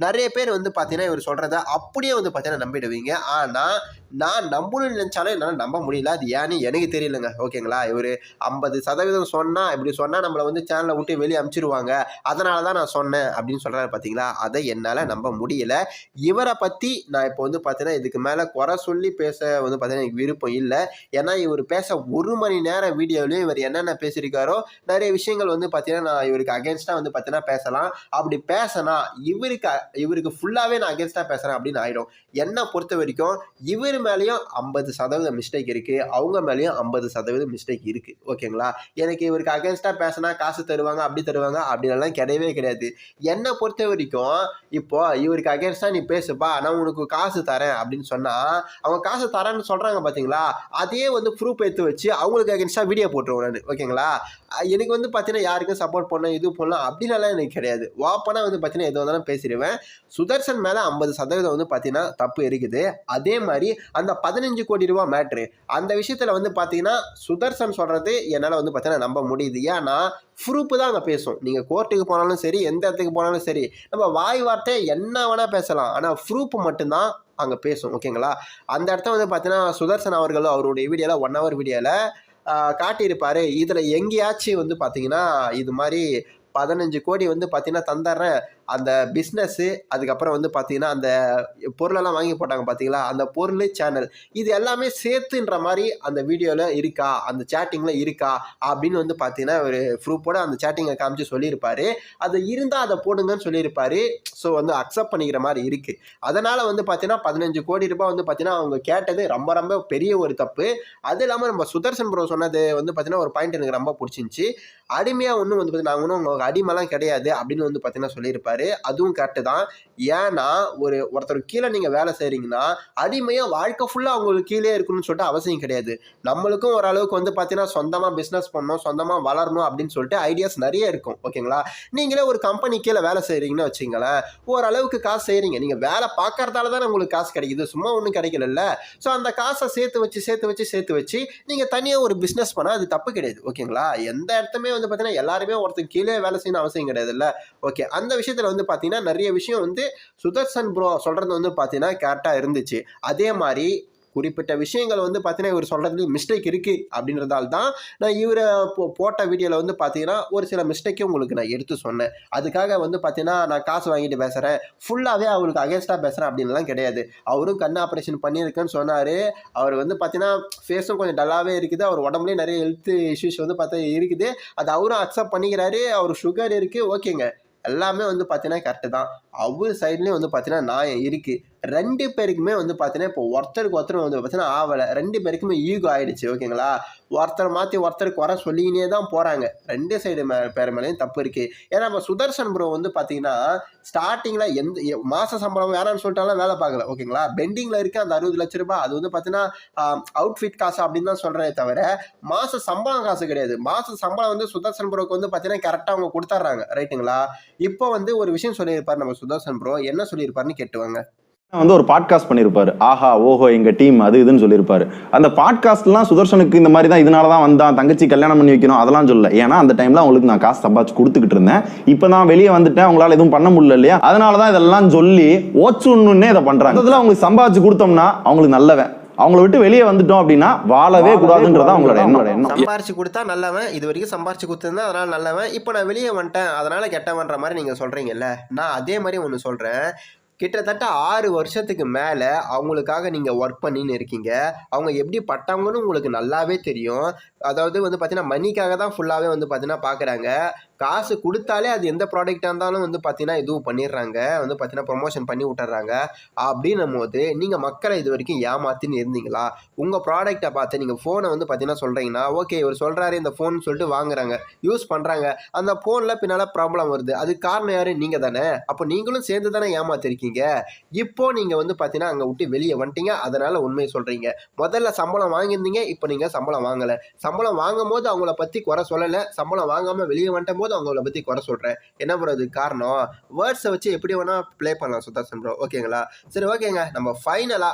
நிறைய பேர் வந்து பார்த்தீங்கன்னா இவர் சொல்கிறத அப்படியே வந்து பார்த்தீங்கன்னா நம்பிடுவீங்க. ஆனால் நான் நம்பணும்னு நினச்சாலும் என்னால் நம்ப முடியல. அது ஏன்னு எனக்கு தெரியலங்க. ஓகேங்களா, இவர் 50% சொன்னால் இப்படி சொன்னால் நம்மளை வந்து சேனலை விட்டு வெளியே அனுப்பிச்சிடுவாங்க, அதனால தான் நான் சொன்னேன் அப்படின்னு சொல்கிறாரு பார்த்தீங்களா. அதை என்னால் நம்ப முடியல. இவரை பற்றி நான் இப்போ வந்து பார்த்தீங்கன்னா இதுக்கு மேலே குறை சொல்லி பேச வந்து பார்த்தீங்கன்னா எனக்கு விருப்பம் இல்லை. ஏன்னா இவர் பேச 1 மணி நேரம் வீடியோலையும் இவர் என்னென்ன பேசியிருக்காரோ நிறைய விஷயங்கள் வந்து பார்த்தீங்கன்னா நான் இவருக்கு அகேன்ஸ்டாக வந்து பார்த்தீங்கன்னா பேசலாம். அப்படி பேசினா இவருக்கு ஃபுல்லாகவே நான் அகேன்ஸ்டாக பேசுகிறேன் அப்படின்னு ஆகிடும். என்னை பொறுத்த வரைக்கும் இவர் மேலேயும் 50% மிஸ்டேக் இருக்குது, அவங்க மேலேயும் 50% மிஸ்டேக் இருக்குது. ஓகேங்களா, எனக்கு இவருக்கு அகேன்ஸ்டாக பேசினா காசு தருவாங்க அப்படி தருவாங்க அப்படின்லாம் கிடையவே கிடையாது. என்னை பொறுத்த வரைக்கும் இப்போ இவருக்கு அகேன்ஸ்டாக நீ பேசுப்பா, நான் உனக்கு காசு தரேன் அப்படின்னு சொன்னால் அவங்க காசு தரேன்னு சொல்கிறாங்க பார்த்தீங்களா, அதே வந்து ப்ரூஃப் எடுத்து வச்சு அவங்களுக்கு அகேன்ஸ்டாக வீடியோ போட்டுருவோம் நான். ஓகேங்களா, எனக்கு வந்து பார்த்தீங்கன்னா யாருக்கும் சப்போர்ட் பண்ண இது பண்ணலாம் அப்படின்னாலாம் எனக்கு கிடையாது. ஓப்பனாக வந்து பார்த்தீங்கன்னா எது வந்தாலும் பேசிடுவேன். சுதர்சன் மேலே 50% வந்து பார்த்தீங்கன்னா தப்பு இருக்குது. அதே மாதிரி அந்த 15 கோடி ரூபா மேட்ரு, அந்த விஷயத்தில் வந்து பார்த்தீங்கன்னா சுதர்சன் சொல்கிறது என்னால் வந்து பார்த்தீங்கன்னா நம்ப முடியுது. ஏன்னா ப்ரூஃப் தான் அங்கே பேசும். நீங்கள் கோர்ட்டுக்கு போனாலும் சரி, எந்த இடத்துக்கு போனாலும் சரி, நம்ம வாய் வார்த்தை என்ன வேணால் பேசலாம், ஆனால் ப்ரூஃப் மட்டும்தான் அங்கே பேசும். ஓகேங்களா, அந்த இடத்த வந்து பார்த்தீங்கன்னா சுதர்சன் அவர்களும் அவருடைய வீடியோவில் 1 hour வீடியோவில் காட்டியிருப்பார். இதில் எங்கேயாச்சும் வந்து பார்த்தீங்கன்னா இது மாதிரி 15 கோடி வந்து பார்த்தீங்கன்னா தந்துடுறேன், அந்த பிஸ்னஸ்ஸு, அதுக்கப்புறம் வந்து பார்த்தீங்கன்னா அந்த பொருளெல்லாம் வாங்கி போட்டாங்க பார்த்தீங்களா, அந்த பொருள் சேனல், இது எல்லாமே சேர்த்துன்ற மாதிரி அந்த வீடியோவில் இருக்கா, அந்த சேட்டிங்கில் இருக்கா அப்படின்னு வந்து பார்த்தீங்கன்னா ஒரு ப்ரூஃபோட அந்த சேட்டிங்கை காமிச்சு சொல்லியிருப்பார். அது இருந்தால் அதை போடுங்கன்னு சொல்லியிருப்பார். ஸோ வந்து அக்செப்ட் பண்ணிக்கிற மாதிரி இருக்குது. அதனால் வந்து பார்த்தீங்கன்னா 15 கோடி ரூபாய் வந்து பார்த்தீங்கன்னா அவங்க கேட்டது ரொம்ப ரொம்ப பெரிய ஒரு தப்பு. அது இல்லாமல் நம்ம சுதர்சன் ப்ரோ சொன்னது வந்து பார்த்தீங்கன்னா ஒரு பாயிண்ட் எனக்கு ரொம்ப பிடிச்சிருந்துச்சி. அடிமையாக ஒன்றும் வந்து பார்த்தீங்கன்னா நாங்கள் ஒன்றும் அடிமைலாம் கிடையாது அப்படின்னு வந்து பார்த்தீங்கன்னா சொல்லியிருப்பாரு. அதுவும் கரெக்டு தான். ஏன்னா ஒருத்தர் கீழே நீங்கள் வேலை செய்கிறீங்கன்னா அடிமையாக வாழ்க்கை ஃபுல்லாக அவங்களுக்கு கீழே இருக்கணும்னு சொல்லிட்டு அவசியம் கிடையாது. நம்மளுக்கும் ஓரளவுக்கு வந்து பார்த்தீங்கன்னா சொந்தமாக பிஸ்னஸ் பண்ணணும், சொந்தமாக வளரணும் அப்படின்னு சொல்லிட்டு ஐடியாஸ் நிறைய இருக்கும். ஓகேங்களா, நீங்களே ஒரு கம்பெனி கீழே வேலை செய்கிறீங்கன்னு வச்சுங்களேன், ஓரளவுக்கு காசு செய்கிறீங்க, நீங்கள் வேலை பார்க்கறதால தானே உங்களுக்கு காசு கிடைக்குது, சும்மா ஒன்றும் கிடைக்கல. ஸோ அந்த காசை சேர்த்து வச்சு நீங்கள் தனியாக ஒரு பிஸ்னஸ் பண்ணால் அது தப்பு கிடையாது. ஓகேங்களா, எந்த இடத்துமே வந்து பார்த்தீங்கன்னா எல்லாருமே ஒருத்தர் கீழே வேலை செய்யணும் அவசியம் கிடையாதுல்ல. ஓகே, அந்த விஷயத்தில் வந்து பார்த்தீங்கன்னா நிறைய விஷயம் வந்து சுதர்சன் ப்ரோ சொல்கிறது வந்து பார்த்தீங்கன்னா கரெக்டாக இருந்துச்சு. அதே மாதிரி குறிப்பிட்ட விஷயங்கள் வந்து பார்த்தீங்கன்னா இவர் சொல்கிறதுலேயும் மிஸ்டேக் இருக்குது அப்படின்றதால தான் நான் இவரை போட்ட வீடியோவில் வந்து பார்த்தீங்கன்னா ஒரு சில மிஸ்டேக்கே உங்களுக்கு நான் எடுத்து சொன்னேன். அதுக்காக வந்து பார்த்தீங்கன்னா நான் காசு வாங்கிட்டு பேசுகிறேன், ஃபுல்லாகவே அவருக்கு அகேன்ஸ்டாக பேசுகிறேன் அப்படின்லாம் கிடையாது. அவரும் கண் ஆப்ரேஷன் பண்ணியிருக்கேன்னு சொன்னார். அவர் வந்து பார்த்தீங்கன்னா ஃபேஸும் கொஞ்சம் டல்லாகவே இருக்குது, அவர் உடம்புலேயே நிறைய ஹெல்த் இஷ்யூஸ் வந்து பார்த்தா இருக்குது. அது அவரும் அக்செப்ட் பண்ணிக்கிறாரு. அவர் சுகர் இருக்குது, ஓகேங்க, எல்லாமே வந்து பார்த்தீங்கன்னா கரெக்டு தான். அவர் சைட்லேயும் வந்து பார்த்தீங்கன்னா நியாயம் இருக்குது. 2 பேருக்குமே வந்து பார்த்தீங்கன்னா இப்போ ஒருத்தருக்கு ஒருத்தர் வந்து பார்த்தீங்கன்னா ஆவலை, 2 பேருக்குமே ஈகோ ஆகிடுச்சு. ஓகேங்களா, ஒருத்தர் மாற்றி ஒருத்தருக்கு குறை சொல்லிக்கினே தான் போகிறாங்க. 2 சைடு பேர் மேலேயும் தப்பு இருக்குது. ஏன்னா நம்ம சுதர்சன் ப்ரோ வந்து பார்த்தீங்கன்னா ஸ்டார்டிங்கில் மாத சம்பளம் வேணான்னு சொல்லிட்டாலும் வேலை பார்க்கல. ஓகேங்களா, பெண்டிங்கில் இருக்குது அந்த 60 லட்ச ரூபாய், அது வந்து பார்த்தீங்கன்னா அவுட்ஃபிட் காசு அப்படின்னு தான் சொல்கிறதே தவிர மாத சம்பளம் காசு கிடையாது. மாத சம்பளம் வந்து சுதர்சன் ப்ரோக்கு வந்து பார்த்தீங்கன்னா கரெக்டாக அவங்க கொடுத்துட்றாங்க. ரைட்டுங்களா, இப்போ வந்து ஒரு விஷயம் சொல்லியிருப்பார் நம்ம சுதர்சன் ப்ரோ, என்ன சொல்லியிருப்பாருன்னு கேட்டுவாங்க. வந்து ஒரு பாட்காஸ்ட் பண்ணிருப்பாரு, ஆஹா ஓஹோ எங்க டீம் அது இதுன்னு சொல்லியிருப்பாரு. அந்த பாட்காஸ்ட்லாம் சுதர்சனுக்கு இந்த மாதிரி தான், இதனாலதான் வந்தான், தங்கச்சி கல்யாணம் பண்ணி வைக்கணும் அதெல்லாம் சொல்லல. ஏன்னா அந்த டைம்ல அவங்களுக்கு நான் காசு சம்பாதிச்சு கொடுத்துக்கிட்டு இருந்தேன், இப்பதான் வெளியே வந்துட்டேன், அவங்களால எதுவும் பண்ண முடியல இல்லையா, அதனாலதான் இதெல்லாம் சொல்லி ஓச்சுன்னே இதை பண்றாங்க. அதுல அவங்களுக்கு சம்பாதிச்சு கொடுத்தோம்னா அவங்களுக்கு நல்லவன், அவங்கள விட்டு வெளியே வந்துட்டோம் அப்படின்னா வாழவே கூடாதுன்றதா அவங்களோட எண்ணம். சம்பாரிச்சு கொடுத்தா நல்லவன், இது வரைக்கும் சம்பாரிச்சு கொடுத்துருந்தா அதனால நல்லவன், இப்போ நான் வெளியே வந்துட்டேன் அதனால கெட்டவன்ற மாதிரி நீங்க சொல்றீங்கல்ல. நான் அதே மாதிரி ஒன்று சொல்றேன். கிட்டத்தட்ட 6 வருஷத்துக்கு மேலே அவங்களுக்காக நீங்கள் ஒர்க் பண்ணின்னு இருக்கீங்க. அவங்க எப்படி பட்டவங்கன்னு உங்களுக்கு நல்லாவே தெரியும். அதாவது வந்து பார்த்தீங்கன்னா மணிக்காக தான் ஃபுல்லாகவே வந்து பார்த்தீங்கன்னா பார்க்குறாங்க. காசு கொடுத்தாலே அது எந்த ப்ராடக்டாக இருந்தாலும் வந்து பார்த்தீங்கன்னா இதுவும் பண்ணிடுறாங்க, வந்து பார்த்தீங்கன்னா ப்ரொமோஷன் பண்ணி விட்டுறாங்க. அப்படின்னும் போது நீங்கள் மக்களை இது வரைக்கும் ஏமாத்தின்னு இருந்தீங்களா? உங்கள் ப்ராடக்டை பார்த்து நீங்கள் ஃபோனை வந்து பார்த்தீங்கன்னா சொல்கிறீங்கன்னா, ஓகே இவர் சொல்கிறாரு இந்த ஃபோன் சொல்லிட்டு வாங்குறாங்க, யூஸ் பண்ணுறாங்க, அந்த ஃபோனில் பின்னால் ப்ராப்ளம் வருது, அதுக்கு காரணம் யார்? நீங்கள் தானே. அப்போ நீங்களும் சேர்ந்து தானே ஏமாத்திருக்கீங்க. இப்போ நீங்கள் வந்து பார்த்தீங்கன்னா அங்கே விட்டு வெளியே வந்துட்டீங்க, அதனால் உண்மையை சொல்கிறீங்க. முதல்ல சம்பளம் வாங்கியிருந்தீங்க, இப்போ நீங்கள் சம்பளம் வாங்கலை. சம்பளம் வாங்கும் போது அவங்கள பற்றி குறை சொல்லலை, சம்பளம் வாங்காமல் வெளியே வந்துட்ட போது அவங்கள பற்றி குறை சொல்கிறேன். என்ன ப்ரோ அதுக்கு காரணம்? வேர்ட்ஸை வச்சு எப்படி வேணால் ப்ளே பண்ணலாம் சுதர்சன் ப்ரோ, ஓகேங்களா? சரி ஓகேங்க, நம்ம ஃபைனல்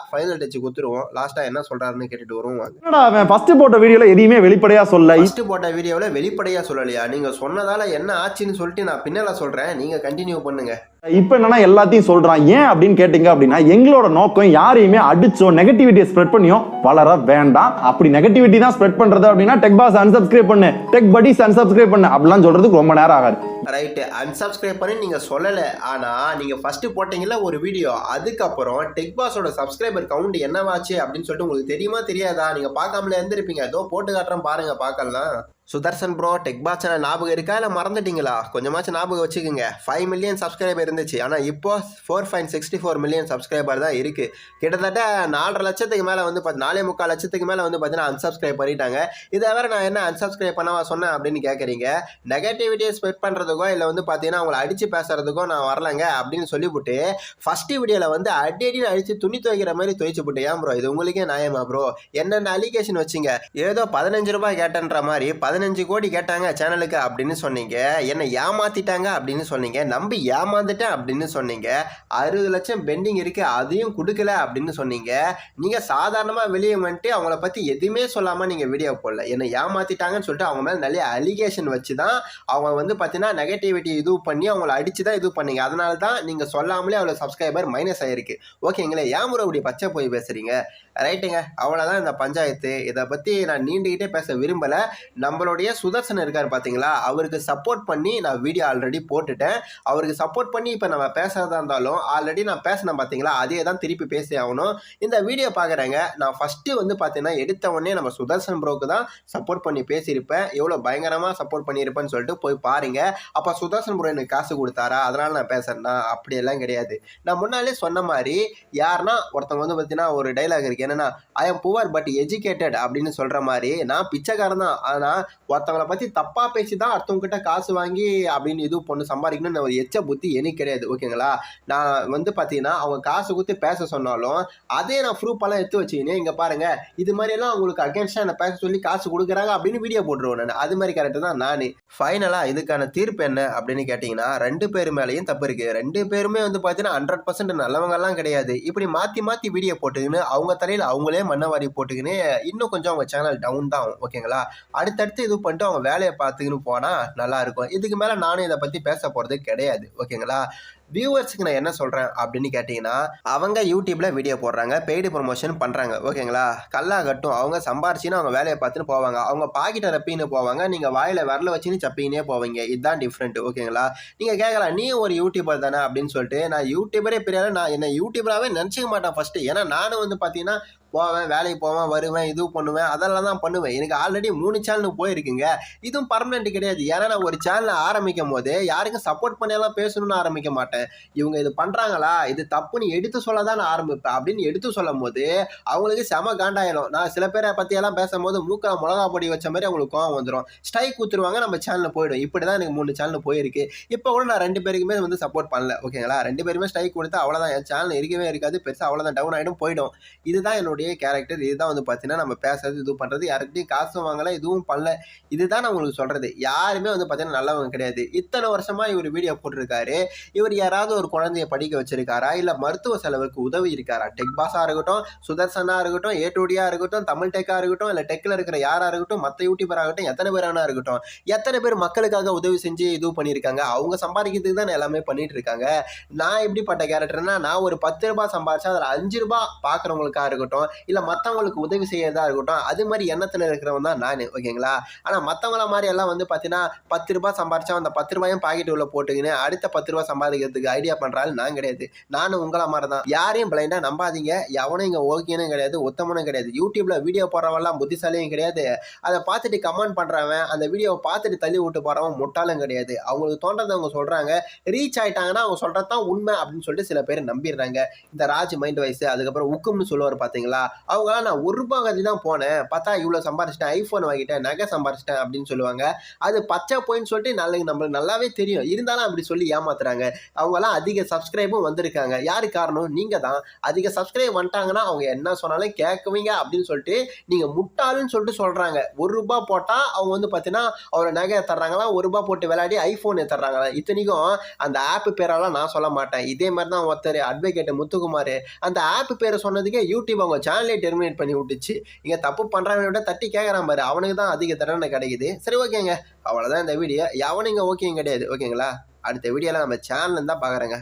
டச் கொடுத்துருவோம். லாஸ்ட்டாக என்ன சொல்கிறாருன்னு கேட்டுட்டு வருவோம். என்னடா அவன் ஃபர்ஸ்ட் போட்ட வீடியோல எதையுமே வெளிப்படையா சொல்ல. ஃபர்ஸ்ட் போட்ட வீடியோவில் வெளிப்படையாக சொல்லலையா? நீங்கள் சொன்னதால என்ன ஆச்சுன்னு சொல்லிட்டு நான் பின்னால் சொல்கிறேன், நீங்கள் கண்டினியூ பண்ணுங்க. இப்ப என்னன்னா எல்லாத்தையும் சொல்றான். ஏன் அப்படின்னு கேட்டீங்க அப்படின்னா, எங்களோட நோக்கம் யாரையுமே அடிச்சோ நெகட்டிவிட்டியை ஸ்ப்ரெட் பண்ணியோ வளர வேண்டாம். அப்படி நெகட்டிவிட்டி தான் ஸ்ப்ரெட் பண்றது அப்படின்னா டெக் பாஸ் அன்சப்ஸ்கிரைப் பண்ணு, டெக் படிஸ் அன்சப்ஸ்கிரைப் பண்ணு அப்படிலாம் சொல்றதுக்கு ரொம்ப நேரம் ஆகாது. ரைட்டு, அன்சப்ஸ்கிரைப் பண்ணி நீங்கள் சொல்லலை. ஆனால் நீங்கள் ஃபஸ்ட்டு போட்டிங்கல்ல ஒரு வீடியோ, அதுக்கப்புறம் டெக் பாஸோட சப்ஸ்கிரைபர் கவுண்ட் என்னவாச்சு அப்படின்னு சொல்லிட்டு உங்களுக்கு தெரியுமா தெரியாதா? நீங்கள் பார்க்காமலே இருந்திருப்பீங்க. ஏதோ போட்டு காட்டுறேன் பாருங்கள், பார்க்கலாம். Sudarshan bro, tech boss channel ஞாபகம் இருக்கா இல்லை மறந்துட்டீங்களா? கொஞ்சமாச்சும் ஞாபகம் வச்சுக்கோங்க. 5 மில்லியன் சப்ஸ்கிரைபர் இருந்துச்சு, ஆனால் இப்போ 4.64 மில்லியன் சப்ஸ்கிரைபர் தான் இருக்குது. கிட்டத்தட்ட 4.5 லட்சத்துக்கு மேலே வந்து 4.25 லட்சத்துக்கு மேலே வந்து பார்த்தீங்கன்னா அன்சப்ஸ்கிரைப் பண்ணிட்டாங்க. இதை வேறு நான் என்ன அன்சப்ஸ்கிரைப் பண்ணவா சொன்னேன் அப்படின்னு கேட்குறீங்க. நெகட்டிவிட்டியை ஸ்ப்ரெட் பண்ணுறதுக்கோ இல்லை வந்து பார்த்தீங்கன்னா அவங்கள அடித்து பேசுறதுக்கோ நான் வரலைங்க அப்படின்னு சொல்லிவிட்டு ஃபஸ்ட்டு வீடியோவில் வந்து அடின்னு அடித்து துணி துவைக்கிற மாதிரி துவைச்சு போட்டு, ஏன் ப்ரோ இது உங்களுக்கே நியாயமா ப்ரோ? என்னென்ன அலிகேஷன் வச்சிங்க? ஏதோ 15 ரூபாய் கேட்டன்ற மாதிரி 15 கோடி கேட்டாங்க சேனலுக்கு அப்படின்னு சொன்னீங்க. என்னை ஏமாத்திட்டாங்க அப்படின்னு சொன்னீங்க. நம்பி ஏமாந்துட்டேன் அப்படின்னு சொன்னீங்க. 60 லட்சம் பெண்டிங் இருக்கு, அதையும் கொடுக்கல அப்படின்னு சொன்னீங்க. நீங்க சாதாரணமா வெளியே வந்துட்டு அவங்கள பத்தி எதுவுமே சொல்லாம நீங்க வீடியோ போடல. என்னை ஏமாத்திட்டாங்கன்னு சொல்லிட்டு அவங்க மேல நிறைய அலிகேஷன் வச்சுதான் அவங்க வந்து பாத்தீங்கன்னா நெகட்டிவிட்டி இது பண்ணி அவங்கள அடிச்சுதான் இது பண்ணீங்க. அதனால தான் நீங்க சொல்லாமலே அவ்வளவு சப்ஸ்கிரைபர் மைனஸ் ஆயிருக்கு. ஓகேங்களே, ஏன் முறை இப்படி பச்சை போய் பேசுறீங்க? ரைட்டுங்க, அவ்வளோதான் இந்த பஞ்சாயத்து. இதை பற்றி நான் நீண்டுக்கிட்டே பேச விரும்பலை. நம்மளுடைய சுதர்சன் இருக்கார் பார்த்தீங்களா, அவருக்கு சப்போர்ட் பண்ணி நான் வீடியோ ஆல்ரெடி போட்டுட்டேன். அவருக்கு சப்போர்ட் பண்ணி இப்போ நம்ம பேசுறதா இருந்தாலும் ஆல்ரெடி நான் பேசினேன் பார்த்தீங்களா, அதே தான் திருப்பி பேசி ஆகணும். இந்த வீடியோ பார்க்குறேங்க, நான் ஃபஸ்ட்டு வந்து பார்த்தீங்கன்னா எடுத்த உடனே நம்ம சுதர்சன் ப்ரோக்கு தான் சப்போர்ட் பண்ணி பேசியிருப்பேன். எவ்வளோ பயங்கரமாக சப்போர்ட் பண்ணியிருப்பேன்னு சொல்லிட்டு போய் பாருங்க. அப்போ சுதர்சன் ப்ரோ எனக்கு காசு கொடுத்தாரா அதனால் நான் பேசுறேன்னா? அப்படியெல்லாம் கிடையாது. நான் முன்னாலே சொன்ன மாதிரி, யாருன்னா ஒருத்தவங்க வந்து பார்த்தீங்கன்னா ஒரு டைலாக் இருக்கு என்னன்னா, I am poor but educated அப்படின்னு சொல்ற மாதிரி, நான் பிச்சைக்காரன் தான், ஆனா ஒருத்தவங்களை பத்தி தப்பா பேசி தான் அடுத்தவங்க கிட்ட காசு வாங்கி அப்படின்னு இது பொண்ணு சம்பாதிக்கணும்னு ஒரு எச்ச புத்தி எனக்கு கிடையாது. ஓகேங்களா, நான் வந்து பாத்தீங்கன்னா அவங்க காசு கொடுத்து பேச சொன்னாலும் அதே நான் ப்ரூஃப் எல்லாம் எடுத்து வச்சுக்கினேன். இங்க பாருங்க, இது மாதிரி எல்லாம் உங்களுக்கு அகேன்ஸ்டா என்ன பேச சொல்லி காசு கொடுக்குறாங்க அப்படின்னு வீடியோ போட்டுருவேன் நான். அது மாதிரி கரெக்ட் தான் நானு. ஃபைனலா இதுக்கான தீர்ப்பு என்ன அப்படின்னு கேட்டீங்கன்னா, 2 பேர் மேலேயும் தப்பு இருக்கு. 2 பேருமே வந்து பாத்தீங்கன்னா 100% நல்லவங்க எல்லாம் கிடையாது. இப்படி மாத்தி மாத்தி வீடியோ போட்டுக்கின்னு அவங்க தலையில அவங்களே மண்ணவாரி போட்டுக்கின்னு இன்னும் கொஞ்சம் அவங்க சேனல் டவுன் தான் ஆகும். ஓகேங்களா, அடுத்தடுத்து இது பண்ணிட்டு அவங்க வேலையை பார்த்துக்கின்னு போனா நல்லா இருக்கும். இதுக்கு மேல நானும் இதை பத்தி பேச போறது கிடையாது. ஓகேங்களா, வியூவர்ஸுக்கு நான் என்ன சொல்கிறேன் அப்படின்னு கேட்டிங்கன்னா, அவங்க யூடியூப்ல வீடியோ போடுறாங்க, பெய்டு ப்ரொமோஷன் பண்ணுறாங்க. ஓகேங்களா, கல்லாகட்டும், அவங்க சம்பாரிச்சின்னு அவங்க வேலையை பார்த்துன்னு போவாங்க. அவங்க பாக்கெட்டை ரப்பின்னு போவாங்க, நீங்கள் வாயில் வரல வச்சுன்னு சப்பின்னே போவீங்க. இதுதான் டிஃப்ரெண்ட். ஓகேங்களா, நீங்கள் கேட்கலாம் நீ ஒரு யூடியூபர் தானே அப்படின்னு சொல்லிட்டு. நான் யூடியூபரே பெரிய நான் என்ன யூடியூபராகவே நினச்சிக்க மாட்டேன் ஃபஸ்ட்டு. ஏன்னா நானும் வந்து பார்த்தீங்கன்னா போவேன், வேலைக்கு போவேன், வருவேன், இது பண்ணுவேன், அதெல்லாம் தான் பண்ணுவேன். எனக்கு ஆல்ரெடி 3 சேனல் போயிருக்குங்க. இதுவும் பர்மனெண்ட் கிடையாது. ஏன்னா நான் ஒரு சேனலை ஆரம்பிக்கும் போது யாருக்கும் சப்போர்ட் பண்ணியெல்லாம் பேசணும்னு ஆரம்பிக்க மாட்டேன். இவங்க இது பண்ணுறாங்களா, இது தப்புன்னு எடுத்து சொல்ல தான் நான் ஆரம்பிப்பேன். அப்படின்னு எடுத்து சொல்லும் போது அவங்களுக்கு செம காண்டாயிடும். நான் சில பேரை பற்றியெல்லாம் பேசும்போது மூக்கில் மிளகா பொடி வச்ச மாதிரி அவங்களுக்கு கோவம் வந்துடும், ஸ்ட்ரைக் ஊற்றுருவாங்க, நம்ம சேனலில் போயிடும். இப்படி தான் எனக்கு 3 சேனல் போயிருக்கு. இப்போ கூட நான் 2 பேருக்குமே வந்து சப்போர்ட் பண்ணல. ஓகேங்களா, 2 பேருமே ஸ்ட்ரைக் கொடுத்தா அவ்வளோதான், என் சேனல் இருக்கவே இருக்காது, பெருசாக அவ்வளோதான், டவுன் ஆகிடும், போயிடும். இதுதான் என்னுடைய கேரக்டர். இதுதான் வந்து பார்த்தீங்கன்னா நம்ம பேசுறது, இது பண்ணுறது, யாருக்கிட்டையும் காசும் வாங்கல, இதுவும் பண்ணல. இதுதான் நான் உங்களுக்கு சொல்றது. யாருமே வந்து பார்த்தீங்கன்னா நல்லவங்க கிடையாது. இத்தனை வருஷமா இவர் வீடியோ போட்டிருக்காரு. இவர் யாராவது ஒரு குழந்தைய படிக்க வச்சிருக்காரா, இல்லை மருத்துவ செலவுக்கு உதவி இருக்காரா? டெக் பாஸா இருக்கட்டும், சுதர்சனா இருக்கட்டும், ஏடோடியா இருக்கட்டும், தமிழ் டெக்கா இருக்கட்டும், இல்லை டெக்கில் இருக்கிற யாரா இருக்கட்டும், மற்ற யூடியூபர் ஆகட்டும், எத்தனை பேரானா இருக்கட்டும், எத்தனை பேர் மக்களுக்காக உதவி செஞ்சு இது பண்ணியிருக்காங்க? அவங்க சம்பாதிக்கிறதுக்கு தான் எல்லாமே பண்ணிட்டு இருக்காங்க. நான் எப்படிப்பட்ட கேரக்டர்னா, நான் ஒரு 10 ரூபாய் சம்பாதிச்சா அதில் 5 ரூபாய் பார்க்குறவங்களுக்கா இருக்கட்டும், இல்லை மற்றவங்களுக்கு உதவி செய்யறதா இருக்கட்டும், அது மாதிரி எண்ணத்தில் இருக்கிறவன் தான் நான். ஓகேங்களா? ஆனால் மற்றவங்கள மாதிரி எல்லாம் வந்து பார்த்தீங்கன்னா 10 ரூபாய் சம்பாரிச்சா அந்த 10 ரூபாயும் பாக்கெட் உள்ள போட்டுக்கின்னு அடுத்த 10 ரூபாய் சம்பாதிக்கிறதுக்கு ஐடியா பண்றாள் நான் கிடையாது. நானும் உங்களை மாதிரி தான். யாரையும் பிளைண்டா நம்பாதீங்க. எவனும் இங்க ஓகேனும் கிடையாது, உத்தமனும் கிடையாது. யூடியூப்ல வீடியோ போடுறவெல்லாம் புத்திசாலியும் கிடையாது. அதை பார்த்துட்டு கமெண்ட் பண்றவன், அந்த வீடியோவை பார்த்துட்டு தள்ளி விட்டு போறவன் முட்டாளும் கிடையாது. அவங்களுக்கு தோன்றதை அவங்க சொல்றாங்க, ரீச் ஆயிட்டாங்கன்னா அவங்க சொல்றதுதான் உண்மை அப்படின்னு சொல்லிட்டு சில பேர் நம்பிடுறாங்க. இந்த ராஜ் மைண்ட் வைஸ், அதுக்கப்புறம் உக்கும்னு சொல்லுவார் பாத்தீங்களா, அவங்களாம் நான் 1 ரூபாய் கதி தான் போனேன், பார்த்தா இவ்வளவு சம்பாரிச்சிட்டேன், ஐபோன் வாங்கிட்டேன், நகை சம்பாரிச்சிட்டேன் அப்படின்னு சொல்லுவாங்க. அது பச்சை போயின்னு சொல்லிட்டு நாளைக்கு நம்மளுக்கு நல்லாவே தெரியும். இருந்தாலும் அப்படி சொல்லி ஏமாத்துறாங்க. அவங்கலாம் அதிக சப்ஸ்கிரைபும் வந்திருக்காங்க. யாரு காரணம்? நீங்க தான். அதிக சப்ஸ்கிரைப் வந்துட்டாங்கன்னா அவங்க என்ன சொன்னாலும் கேட்குவீங்க அப்படின்னு சொல்லிட்டு நீங்க முட்டாளுன்னு சொல்லிட்டு சொல்றாங்க. 1 ரூபாய் போட்டா அவங்க வந்து பார்த்தீங்கன்னா அவரை நகை தர்றாங்களா, 1 ரூபாய் போட்டு விளையாடி ஐபோன் தர்றாங்களா. இத்தனைக்கும் அந்த ஆப் பேரெல்லாம் நான் சொல்ல மாட்டேன். இதே மாதிரி தான் ஒருத்தர் அட்வொகேட் முத்துக்குமார் அந்த ஆப் பேரை சொன்னதுக்கே யூடியூப் அவங்க சேனலே டெர்மினேட் பண்ணி விட்டுச்சு. இங்க தப்பு பண்றவனை விட தட்டி கேட்கறான் பாரு, அவனுக்கு தான் அதிக தண்டனை கிடைக்குது. சரி ஓகேங்க, அவ்வளோதான் இந்த வீடியோ. எவனுங்க ஓகேங்க கிடையாது. ஓகேங்களா? அடுத்த வீடியோவில் நம்ம சேனல் தான் பார்க்குறேங்க.